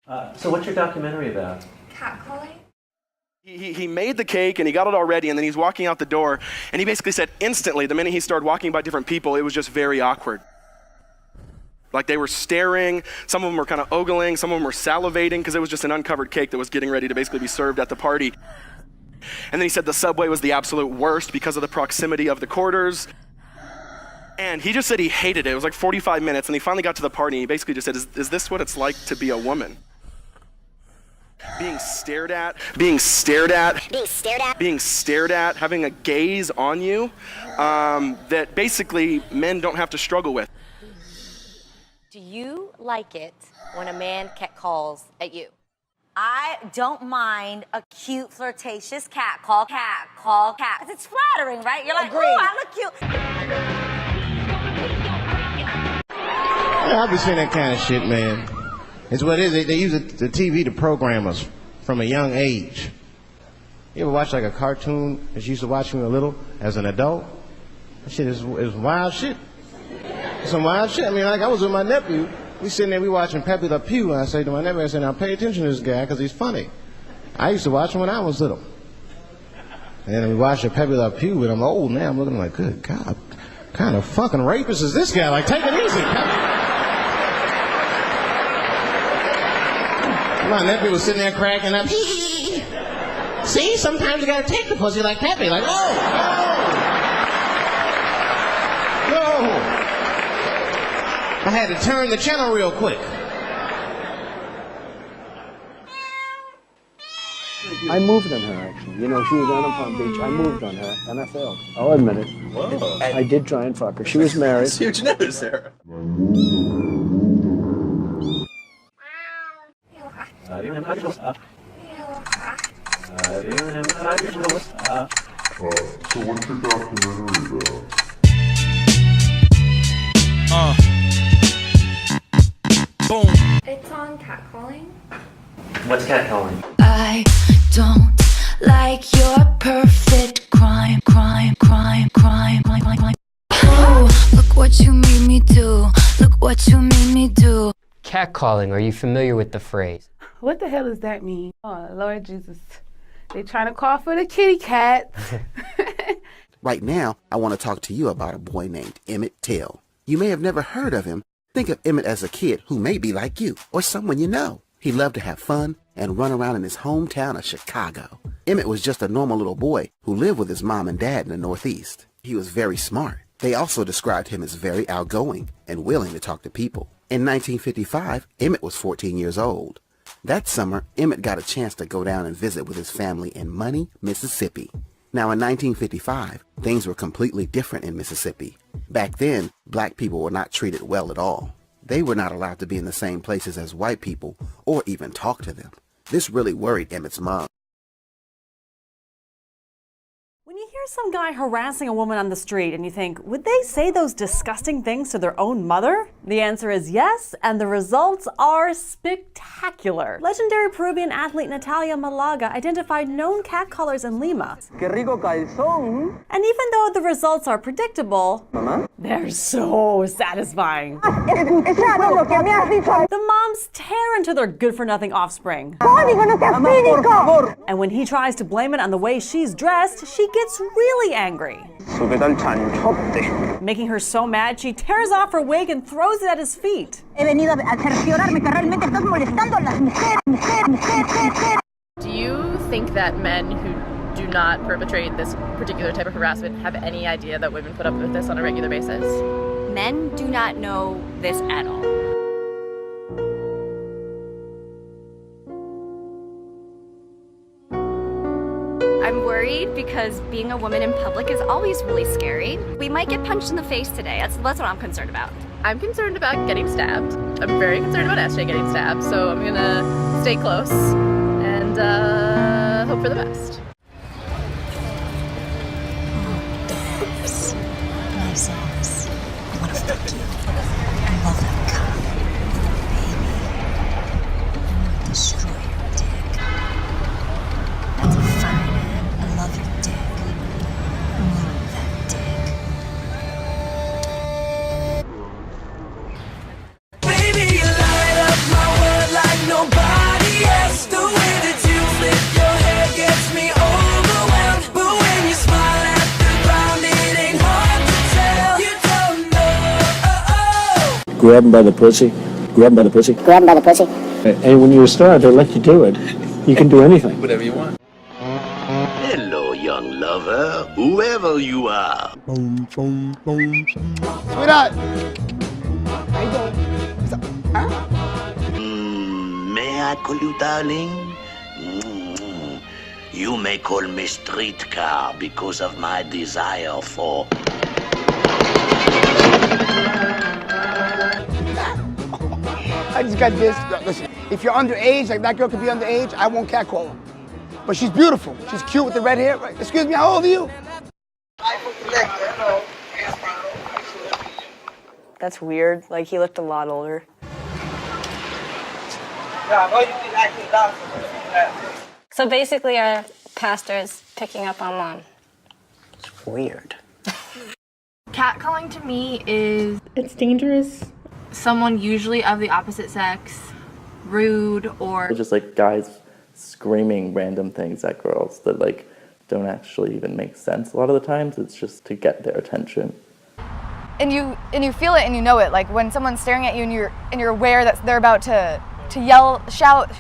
So what's your documentary about? Catcalling? He made the cake and he got it all ready, and then he's walking out the door, and he basically said instantly, the minute he started walking by different people, it was just very awkward. Like they were staring, some of them were kind of ogling, some of them were salivating, because it was just an uncovered cake that was getting ready to basically be served at the party. And then he said the subway was the absolute worst because of the proximity of the quarters. And he just said he hated it. It was like 45 minutes, and he finally got to the party, and he basically just said, is this what it's like to be a woman? Being stared at, having a gaze on you that basically men don't have to struggle with. Do you like it when a man catcalls at you? I don't mind a cute, flirtatious catcall. Because it's flattering, right? You're like, ooh, I look cute. Yeah, I'll be saying that kind of shit, man. It's what it is. They use the TV to program us from a young age. You ever watch like a cartoon that you used to watch when you were little as an adult? That shit is wild shit. It's some wild shit. I mean, like I was with my nephew. We sitting there, we watching Pepe Le Pew, and I say to my nephew, I say, now pay attention to this guy because he's funny. I used to watch him when I was little. And then we watched Pepe Le Pew, and I'm old now. I'm looking like, good God, what kind of fucking rapist is this guy? Like, take it easy. My nephew was sitting there cracking up. See, sometimes you gotta take the pussy like Pepe. Like, oh, no. I had to turn the channel real quick. I moved on her, actually. You know, she was down in Palm Beach. I moved on her, and I failed. I'll admit it. Whoa. I did try and fuck her. She was married. Huge news, Sarah. So what's your documentary about? Boom. It's on catcalling. What's catcalling? I don't like your perfect crime. Oh, look what you made me do. Look what you made me do. Catcalling, are you familiar with the phrase? What the hell does that mean? Oh, Lord Jesus. They trying to call for the kitty cat. Right now, I want to talk to you about a boy named Emmett Till. You may have never heard of him. Think of Emmett as a kid who may be like you or someone you know. He loved to have fun and run around in his hometown of Chicago. Emmett was just a normal little boy who lived with his mom and dad in the Northeast. He was very smart. They also described him as very outgoing and willing to talk to people. In 1955, Emmett was 14 years old. That summer, Emmett got a chance to go down and visit with his family in Money, Mississippi. Now, in 1955, things were completely different in Mississippi. Back then, black people were not treated well at all. They were not allowed to be in the same places as white people or even talk to them. This really worried Emmett's mom. When you hear some guy harassing a woman on the street and you think, would they say those disgusting things to their own mother? The answer is yes, and the results are spectacular. Legendary Peruvian athlete Natalia Malaga identified known catcallers in Lima. Qué rico calzón. And even though the results are predictable, they're so satisfying. The moms tear into their good-for-nothing offspring. And when he tries to blame it on the way she's dressed, she gets really angry. Making her so mad, she tears off her wig and throws it at his feet. Do you think that men who do not perpetrate this particular type of harassment have any idea that women put up with this on a regular basis? Men do not know this at all. I'm worried because being a woman in public is always really scary. We might get punched in the face today. That's what I'm concerned about. I'm concerned about getting stabbed. I'm very concerned about SJ getting stabbed, so I'm gonna stay close and hope for the best. Nice ass. I want to fuck you. I love that cock. Baby. I want to destroy your dick. That's a fine man. I love your dick. I love that dick. Baby, you light up my world like nobody. grab him by the pussy. Grab him by the pussy. Grab him by the pussy. And when you're a star, they let you do it. You can do anything. Whatever you want. Hello, young lover, whoever you are. Boom, boom, boom. Sweetheart. How you doing? Huh? May I call you darling? You may call me streetcar because of my desire for... I just got this. Listen, if you're underage, like that girl could be underage, I won't catcall her. But she's beautiful. She's cute with the red hair. Right? Excuse me, how old are you? That's weird. Like, he looked a lot older. So basically, our pastor is picking up on Mom. It's weird. Catcalling to me is It's dangerous. someone usually of the opposite sex, rude or Just like guys screaming random things at girls that like don't actually even make sense a lot of the times. It's just to get their attention. And you feel it and you know it. Like when someone's staring at you and you're aware that they're about to shout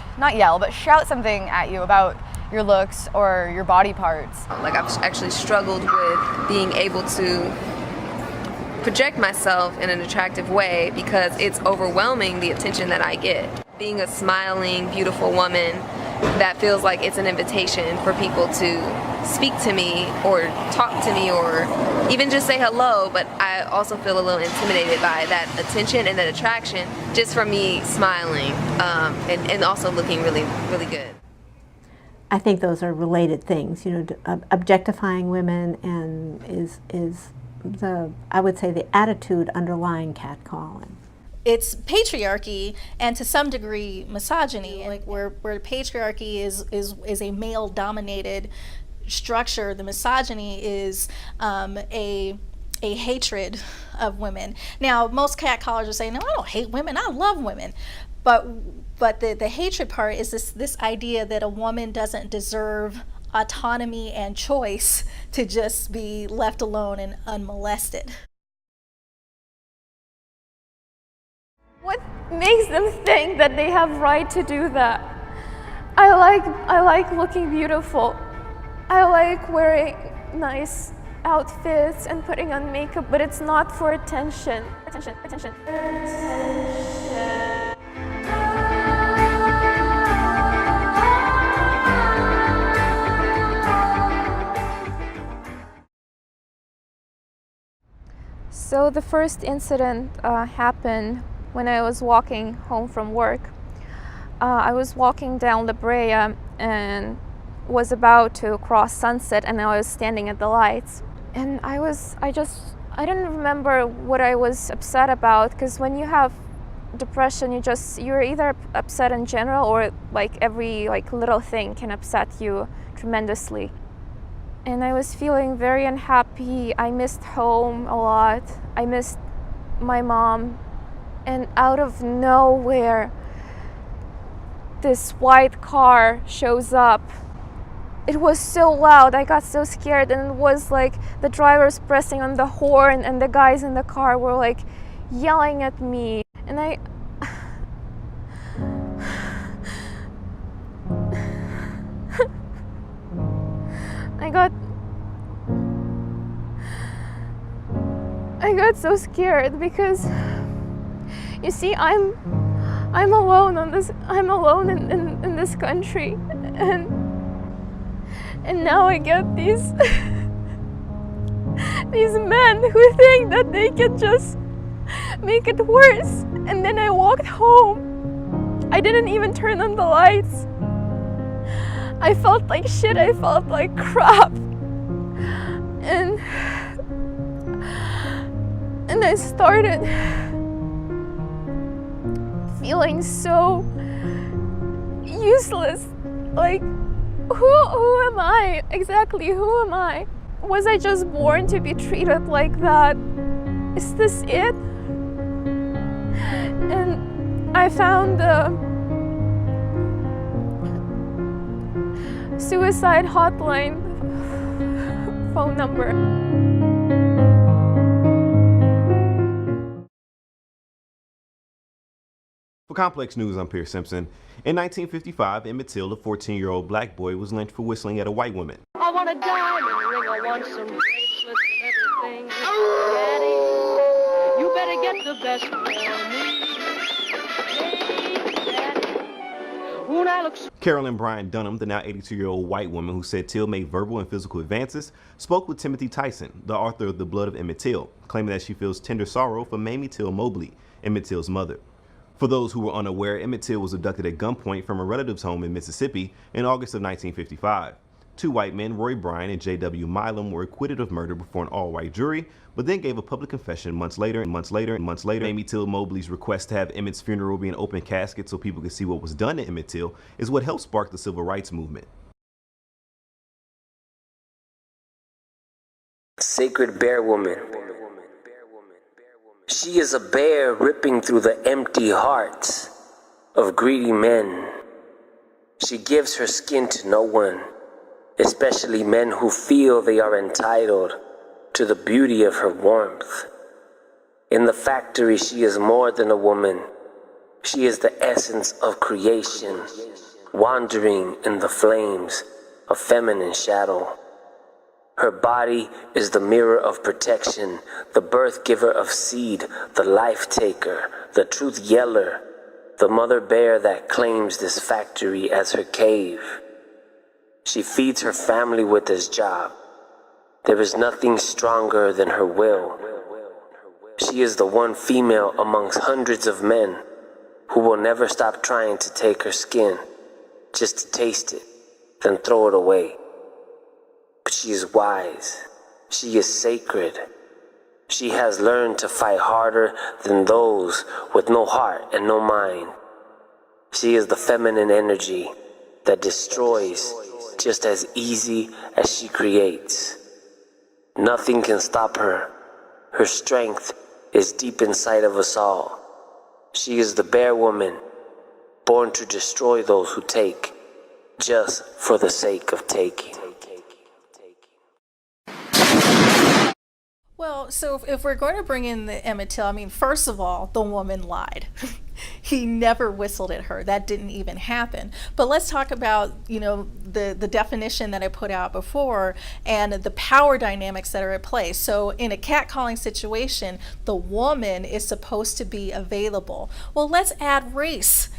something at you about your looks or your body parts. Like I've actually struggled with being able to project myself in an attractive way because it's overwhelming the attention that I get. Being a smiling, beautiful woman, that feels like it's an invitation for people to speak to me or talk to me or even just say hello, but I also feel a little intimidated by that attention and that attraction just from me smiling and also looking really, really good. I think those are related things, you know, objectifying women and is I would say the attitude underlying catcalling. It's patriarchy and to some degree misogyny, like where patriarchy is a male dominated structure, the misogyny is a hatred of women. Now most catcallers are saying, no, I don't hate women, I love women. But the hatred part is this idea that a woman doesn't deserve autonomy and choice to just be left alone and unmolested. what makes them think that they have right to do that? I like looking beautiful. I like wearing nice outfits and putting on makeup, but it's not for attention. Attention. So the first incident happened when I was walking home from work. I was walking down La Brea and was about to cross Sunset, and I was standing at the lights. And I didn't remember what I was upset about, because when you have depression, you're either upset in general or like every little thing can upset you tremendously. And I was feeling very unhappy. I missed home a lot. I missed my mom. And out of nowhere, this white car shows up. It was so loud, I got so scared, and it was like the driver's pressing on the horn and the guys in the car were like yelling at me. And I got so scared because, you see, I'm alone on this. I'm alone in this country, and now I get these men who think that they can just make it worse. And then I walked home. I didn't even turn on the lights. I felt like shit. I felt like crap. And I started feeling so useless. Like, who am I? Exactly, who am I? Was I just born to be treated like that? Is this it? And I found the suicide hotline phone number. Complex News, I'm Pierce Simpson. In 1955, Emmett Till, a 14-year-old black boy, was lynched for whistling at a white woman. I want a diamond ring, I want some bracelets and everything. Daddy, you better get the best for me. Hey, Daddy, when I look so Carolyn Bryant Dunham, the now 82-year-old white woman who said Till made verbal and physical advances, spoke with Timothy Tyson, the author of The Blood of Emmett Till, claiming that she feels tender sorrow for Mamie Till Mobley, Emmett Till's mother. For those who were unaware, Emmett Till was abducted at gunpoint from a relative's home in Mississippi in August of 1955. Two white men, Roy Bryan and J.W. Milam, were acquitted of murder before an all-white jury, but then gave a public confession months later. Mamie Till Mobley's request to have Emmett's funeral be an open casket so people could see what was done to Emmett Till is what helped spark the civil rights movement. Sacred bear woman. She is a bear ripping through the empty hearts of greedy men. She gives her skin to no one, especially men who feel they are entitled to the beauty of her warmth. In the factory, she is more than a woman. She is the essence of creation, wandering in the flames of feminine shadow. Her body is the mirror of protection, the birth giver of seed, the life taker, the truth yeller, the mother bear that claims this factory as her cave. She feeds her family with this job. There is nothing stronger than her will. She is the one female amongst hundreds of men who will never stop trying to take her skin, just to taste it, then throw it away. But she is wise. She is sacred. She has learned to fight harder than those with no heart and no mind. She is the feminine energy that destroys just as easy as she creates. Nothing can stop her. Her strength is deep inside of us all. She is the bear woman, born to destroy those who take, just for the sake of taking. Well, so if we're going to bring in the Emmett Till, I mean, first of all, the woman lied. He never whistled at her. That didn't even happen. But let's talk about, the definition that I put out before and the power dynamics that are at play. So in a catcalling situation, the woman is supposed to be available. Well, let's add race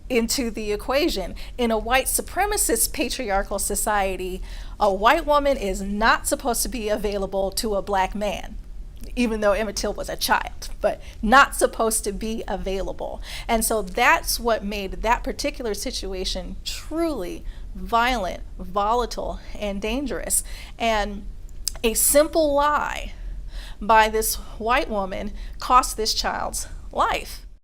into the equation. In a white supremacist patriarchal society, a white woman is not supposed to be available to a black man, even though Emmett Till was a child, but not supposed to be available. And so that's what made that particular situation truly violent, volatile, and dangerous. And a simple lie by this white woman cost this child's life.